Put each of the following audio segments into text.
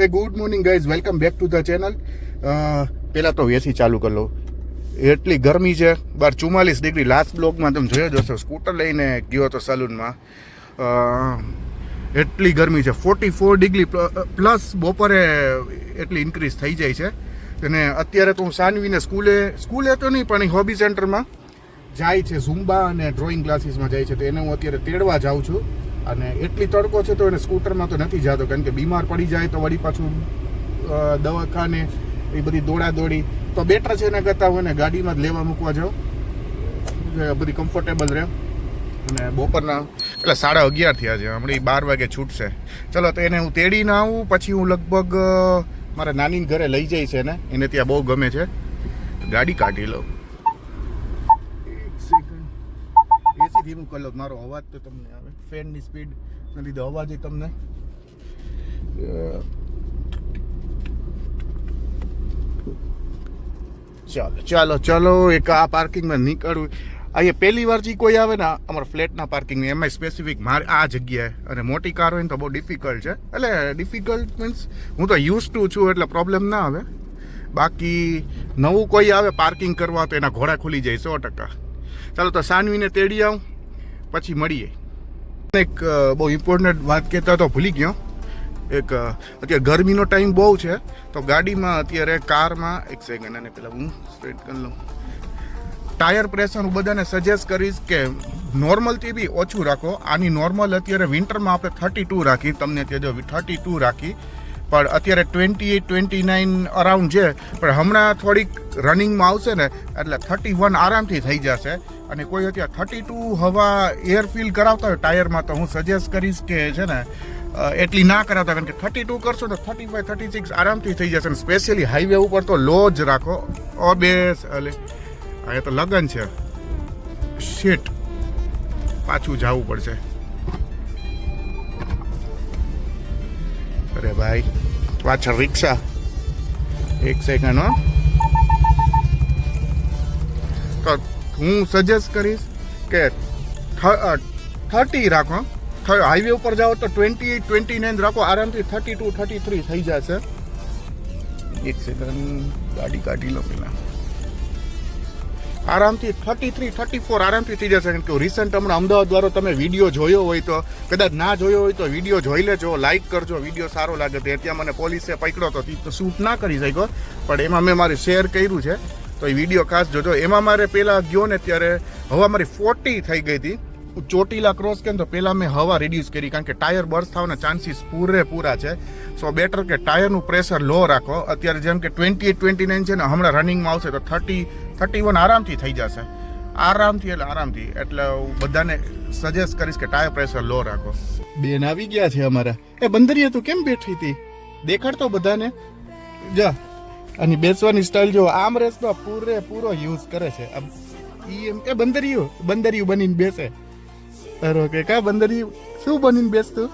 A good morning guys, welcome back to the channel. પહેલાં તો એસી ચાલુ કરી લઉં. એટલી ગરમી છે બહાર, 44 ડિગ્રી. લાસ્ટ બ્લોગમાં તમે જોયો જ હશો, સ્કૂટર લઈને ગયો હતો સલૂનમાં. એટલી ગરમી છે, 44 ડિગ્રી પ્લસ બપોરે એટલી ઇન્ક્રીઝ થઈ જાય છે. અને અત્યારે તો હું સાનવીને સ્કૂલે તો નહીં પણ હોબી સેન્ટરમાં જાય છે, ઝુમ્બા અને ડ્રોઈંગ ક્લાસીસમાં જાય છે, તો એને હું અત્યારે તેડવા જાઉં છું. અને એટલી તડકો છે તો એને સ્કૂટરમાં તો નથી જતો, કારણ કે બીમાર પડી જાય તો વળી પાછું દવાખાને એ બધી દોડાદોડી. તો બેટર છે એના કરતાં હું એને ગાડીમાં જ લેવા મૂકવા જાઉં, બધી કમ્ફર્ટેબલ રહે. અને બપોરના એટલે 11:30 થયા છે, હમણાં 12 વાગે છૂટશે. ચલો તો એને હું તેડીને આવું, પછી હું લગભગ મારા નાનીને ઘરે લઈ જઈશ. એને ત્યાં બહુ ગમે છે. ગાડી કાઢી લઉં, એસી ધીમું કરી લઉં. મારો અવાજ તો તમને આવે, ફેનની સ્પીડ ના લીધે અવાજ તમને. ચાલો ચાલો એક આ પાર્કિંગમાં નીકળવું. અહીંયા પહેલી વાર જે કોઈ આવે ને અમારા ફ્લેટના પાર્કિંગની, એમાં સ્પેસિફિક મારે આ જગ્યાએ. અને મોટી કાર હોય ને તો બહુ ડિફિકલ્ટ છે. એટલે ડિફિકલ્ટ મીન્સ હું તો યુઝ ટુ છું એટલે પ્રોબ્લેમ ના આવે. બાકી નવું કોઈ આવે પાર્કિંગ કરવા તો એના ઘોડા ખુલી જાય 100%. ચાલો તો સાનવીને તેડી આવું, પછી મળીએ. એક બહુ ઇમ્પોર્ટન્ટ વાત કહેતા તો ભૂલી ગયો. એક અત્યારે ગરમીનો ટાઈમ બહુ છે, તો ગાડીમાં અત્યારે કારમાં એક સેકન્ડ, અને પેલા હું સ્ટ્રેટ કરી લઉં. ટાયર પ્રેશર હું બધાને સજેસ્ટ કરીશ કે નોર્મલથી બી ઓછું રાખો. આની નોર્મલ અત્યારે વિન્ટરમાં આપણે 32 રાખી, તમને ત્યાં જો 32 રાખી, પણ અત્યારે 28-29 અરાઉન્ડ છે. પણ હમણાં થોડીક રનિંગમાં આવશે ને એટલે 31 આરામથી થઈ જશે. અને કોઈ અત્યારે 32 હવા એર ફીલ કરાવતા હોય ટાયરમાં, તો હું સજેસ્ટ કરીશ કે છે ને એટલી ના કરાવતા, કારણ કે 32 કરશો તો 35-36 આરામથી થઈ જશે. અને સ્પેશિયલી હાઈવે ઉપર તો લો જ રાખો. અહીંયા તો લગન છે, શેટ પાછું જવું પડશે. અરે ભાઈ પાછળ રિક્ષા. એક સેકન્ડ હો. તો હું સજેસ્ટ કરીશ કે 30 રાખો. હાઈવે ઉપર જાઓ તો 28-29 રાખો, આરામથી 32-33 થઈ જશે. એક સેકન્ડ, ગાડી કાઢી લો પેલા. આરામથી 33-34 આરામથી થઈ જશે. કારણ કે રિસન્ટ હમણાં અમદાવાદ વાળો તમે વિડીયો જોયો હોય તો, કદાચ ના જોયો હોય તો વિડીયો જોઈ લેજો, લાઇક કરજો. વિડીયો સારો લાગે તો ત્યાં મને પોલીસે પકડ્યો તો શૂટ ના કરી શક્યો, પણ એમાં મેં મારે શેર કર્યું છે, તો એ વિડીયો ખાસ જોજો. એમાં મારે પહેલાં ગયો ને ત્યારે હવા મારી 40 થઈ ગઈ હતી. ચોટીલા ક્રોસ કેમ તો પહેલાં મેં હવા રિડ્યુસ કરી, કારણ કે ટાયર બર્સ્ટ થવાના ચાન્સીસ પૂરેપૂરા છે. સો બેટર કે ટાયરનું પ્રેશર લો રાખો. અત્યારે જેમ કે 28-29 છે ને, હમણાં રનિંગમાં આવશે તો 30-31 આરામથી થઈ જશે. આરામથી. એટલે હું બધાને સજેસ્ટ કરીશ કે ટાયર પ્રેશર લો રાખો. બેન આવી ગયા છે અમારા. એ બંદરીએ તું કેમ બેઠી હતી? દેખાડતો બધાને જા. અને બેસવાની સ્ટાઇલ જો, આમ રેસનો પૂરો યુઝ કરે છે. એ બંદરીયું બનીને બેસે. કે કા બંદરીયું શું બનીને બેસતું?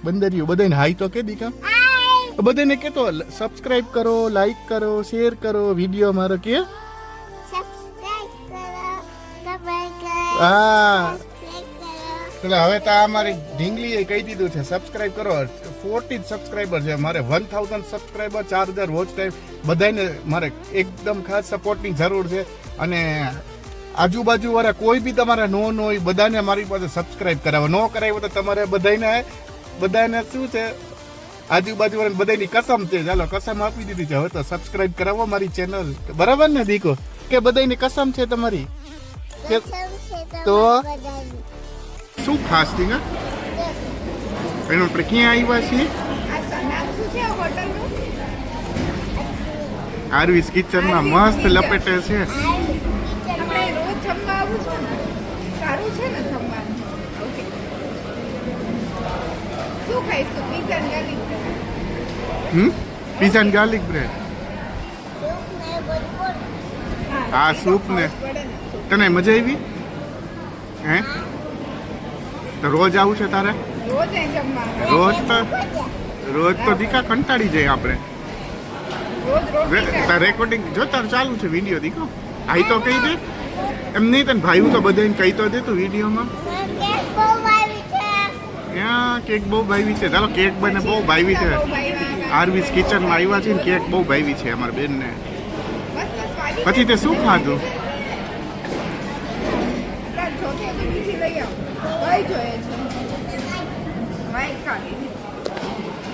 બંદરીયું. બધાને હાઈ તો કે દીકા, બધાને કે તો સબસ્ક્રાઇબ કરો, લાઈક કરો, શેર કરો વિડીયો મારો કે. હા હવે તો અમારી ઢીંગલીએ કહી દીધું છે સબસ્ક્રાઇબ કરો. 40 સબસ્ક્રાઈબર છે મારે, 1000 સબસ્ક્રાઈબર, 4000 વોચ ટાઈમ. બધાને મારે એકદમ ખાસ સપોર્ટની જરૂર છે. અને આજુબાજુ વાળા કોઈ બી તમારા નો હોય બધાને મારી પાસે સબસ્ક્રાઇબ કરાવો. ન કરાવ્યો તો તમારે બધાને શું છે, આજુબાજુ વાળા બધાની કસમ છે. ચાલો કસમ આપી દીધી છે, હવે તો સબસ્ક્રાઇબ કરાવો મારી ચેનલ. બરાબર ને દીકો? કે બધાની કસમ છે તમારી? તો શું ખાસ થયું એનું આપણે ક્યાં આવ્યા છીએ? આરવીસ કિચનમાં મસ્ત લપેટે છે. પીઝા ને ગાર્લિક બ્રેડ. હા સૂપ ને. તને મજા આવી? હે તો રોજ આવું છે તારે? રોજ તો દીકા કંટાળી જાય આપણે. રેકોર્ડિંગ જો તાર ચાલુ છે વિડીયો દીકો. આઈ તો કહી દે. એમ નહીં તને ભાઈ તો બધાને કહી તો દે તું વિડીયોમાં. ત્યાં કેક બહુ ભાવી છે. ચાલો કેક બને બહુ ભાવી છે. આરવીસ કિચનમાં આવ્યા છે ને કેક બહુ ભાવી છે અમારા બેનને. પછી તે શું ખાધું?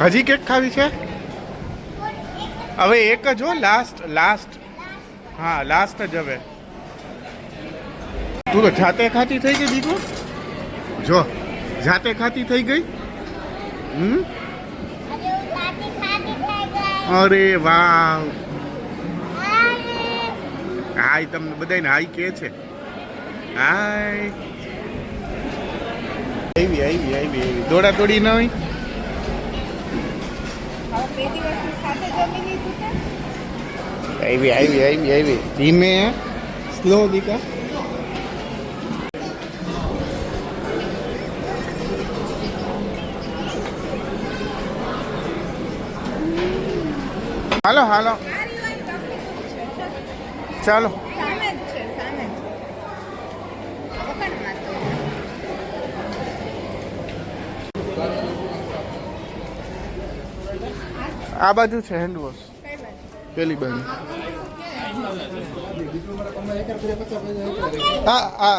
હજી કેક ખાવી છે? હવે એક જ હો, લાસ્ટ. હા લાસ્ટ જ હવે. તું તો જાતે ખાતી થઈ ગઈ દીકરો. જો જાતે ખાતી થઈ ગઈ. અરે વાહ. હાય તમને બધાને હાય કે છે. હાય. આવી દોડા દોડી ન હોય. આવી ધીમે સ્લો દીકા. હાલો ચાલો. આ બાજુ છે હેન્ડ વોશ. પેલી બાજુ.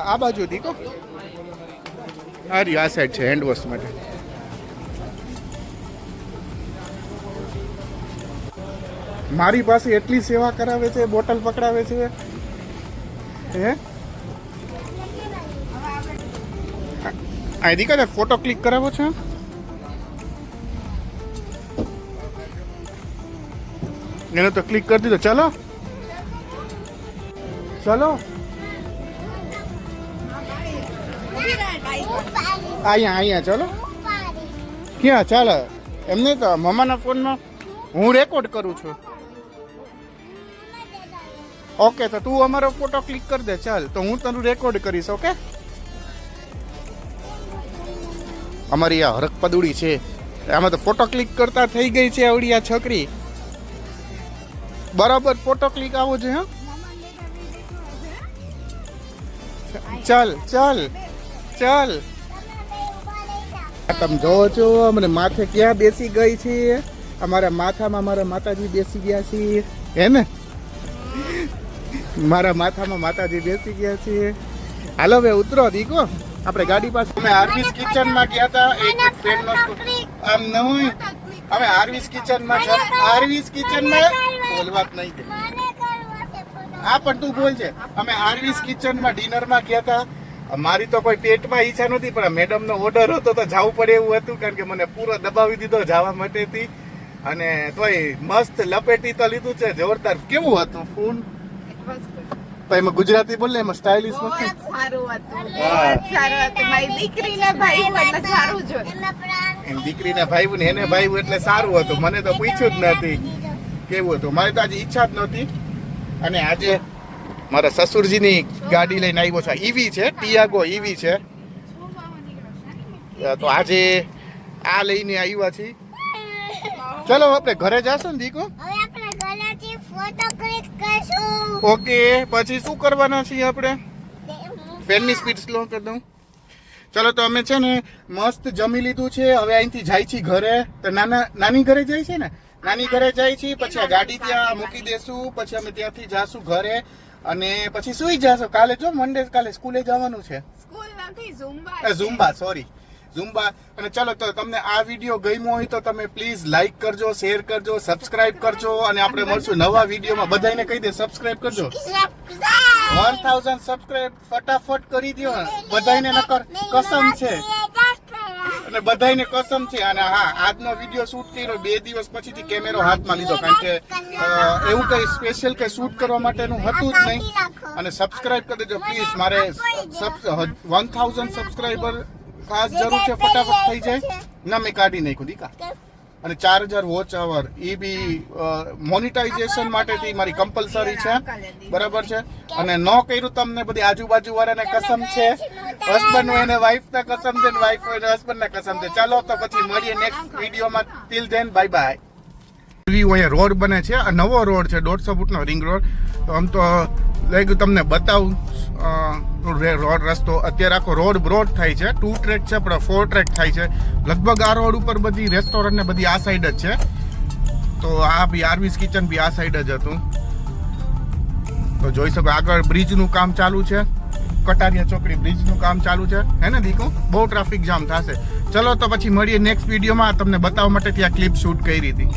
આ બાજુ દીકો. આ સાઈડ છે હેન્ડ વોશ માટે. મારી પાસે એટલી સેવા કરાવે છે, બોટલ પકડાવે છે. હે આ દીકા ફોટો ક્લિક કરાવો છે. એને તો ક્લિક કરી દીધો. ચલો અહીંયા ચલો. ક્યાં ચાલો? એમને તો મમ્માના ફોનમાં હું રેકોર્ડ કરું છું. ઓકે તો તું અમારો ફોટો ક્લિક કરી દે. ચાલ તો હું તને રેકોર્ડ કરીશ. ઓકે અમારી આ હરક પદુડી છે આમાં તો ફોટો ક્લિક કરતા થઈ ગઈ છે આવડી આ છોકરી. બરાબર ફોટો ક્લિક આવો છે. હા ચાલ તમે જોવો છો અમને માથે ક્યાં બેસી ગઈ છે. અમારા માથામાં મારા માતાજી બેસી ગયા છે. હે ને મારા માથામાં માતાજી બેસી ગયા છે. હાલો હવે ઉતરો દીકો આપણે ગાડી પાસે. અમે આરવીસ કિચનમાં ગયા હતા. એક ફ્રેન્ડનો આમ ન હોય. અમે આરવીસ કિચનમાં બોલવા જ નહીં દે. હા પણ તું બોલ છે. અમે આરવીસ કિચનમાં ડિનરમાં ગયા હતા. મારી તો કોઈ પેટમાં ઈચ્છા નહોતી પણ મેડમનો ઓર્ડર હતો તો જવું પડે એવું હતું કારણ કે મને પૂરો દબાવી દીધો જવા માટેથી. અને તોય મસ્ત લપેટી તો લીધું છે જોરદાર. કેવું હતું ફૂડ? તો એમાં ગુજરાતી બોલે એમાં સ્ટાઇલિશ નથી. એમ દીકરીને ભાઈ ને એને ભાઈ એટલે સારું હતું. મને તો પૂછ્યું જ નથી કેવું હતું. મારી તો આજે ઈચ્છા જ નહોતી. અને આજે મારા સસુરજીની ગાડી લઈને આવ્યો છે. ઈવી છે, ટિયાગો ઈવી છે. તો આજે આ લઈને આવ્યા છીએ. ચલો આપણે ઘરે જાશું ને દીકો. ઓકે પછી શું કરવાના છીએ આપણે? ફેનની સ્પીડ સ્લો કરી દઉં. ચલો તો અમે છે ને મસ્ત જમી લીધું છે. હવે અહીંથી જાય છે ઘરે. તો નાની ઘરે જાય છે ને. નાની ઘરે જાય છે પછી આ ગાડી ત્યાં મૂકી દેશું. પછી અમે ત્યાંથી જાશું ઘરે અને પછી સુઈ જાશું. કાલે જો મંડે કાલે સ્કૂલે જવાનું છે. ઝુમ્બા. અને ચલો તો તમને આ વિડીયો ગમ્યો હોય તો તમે પ્લીઝ લાઈક કરજો, શેર કરજો, સબસ્ક્રાઇબ કરજો. અને આપણે મળશું નવા વિડીયોમાં. બધાને કહી દે સબસ્ક્રાઇબ કરજો. 1000 સબસ્ક્રાઇબ ફટાફટ કરી દો. બધાને નકર કસમ છે. અને બધાને કસમ છે. અને હા આજનો વિડીયો શૂટ કર્યો 2 દિવસ પછીથી કેમેરો હાથમાં લીધો કારણ કે એવું કઈ સ્પેશિયલ કઈ શૂટ કરવા માટેનું હતું જ નહીં. અને સબસ્ક્રાઇબ કરી દેજો પ્લીઝ. મારે 1000 સબસ્ક્રાઇબર ખાસ જરૂર છે. ફટાફટ થઈ જાય. ના મેં કાઢી નાખ્યું દીકા. અને 4000 વોચ અવર એ બી મોનિટાઇઝેશન માટેથી મારી કમ્પલસરી છે. બરાબર છે. અને ન કર્યું તમને બધી આજુબાજુ વાળાને કસમ છે. હસબન્ડ હોય ને વાઈફ ને કસમ છે, વાઈફ હોય ને હસબન્ડ ને કસમ છે. ચાલો તો પછી મળીએ નેક્સ્ટ વિડીયોમાં. Till then bye bye. અહીંયા રોડ બને છે. આ નવો રોડ છે 150 ફૂટનો રિંગ રોડ. તો આમ તો લાગ્યું તમને બતાવું રોડ રસ્તો. અત્યારે આખો રોડ બ્રોડ થાય છે, 2 ટ્રેક છે પણ 4 ટ્રેક થાય છે લગભગ. આ રોડ ઉપર બધી રેસ્ટોરન્ટ ને બધી આ સાઈડ જ છે. તો આ બી આરવીસ કિચન બી આ સાઈડ જ હતું. તો જોઈ શકો આગળ બ્રિજનું કામ ચાલુ છે, કટારિયા ચોકડી બ્રિજનું કામ ચાલુ છે, હે ને દીકુ? બહુ ટ્રાફિક જામ થશે. ચલો તો પછી મળીએ નેક્સ્ટ વિડીયોમાં. તમને બતાવવા માટે ત્યાં ક્લિપ શૂટ કરી હતી.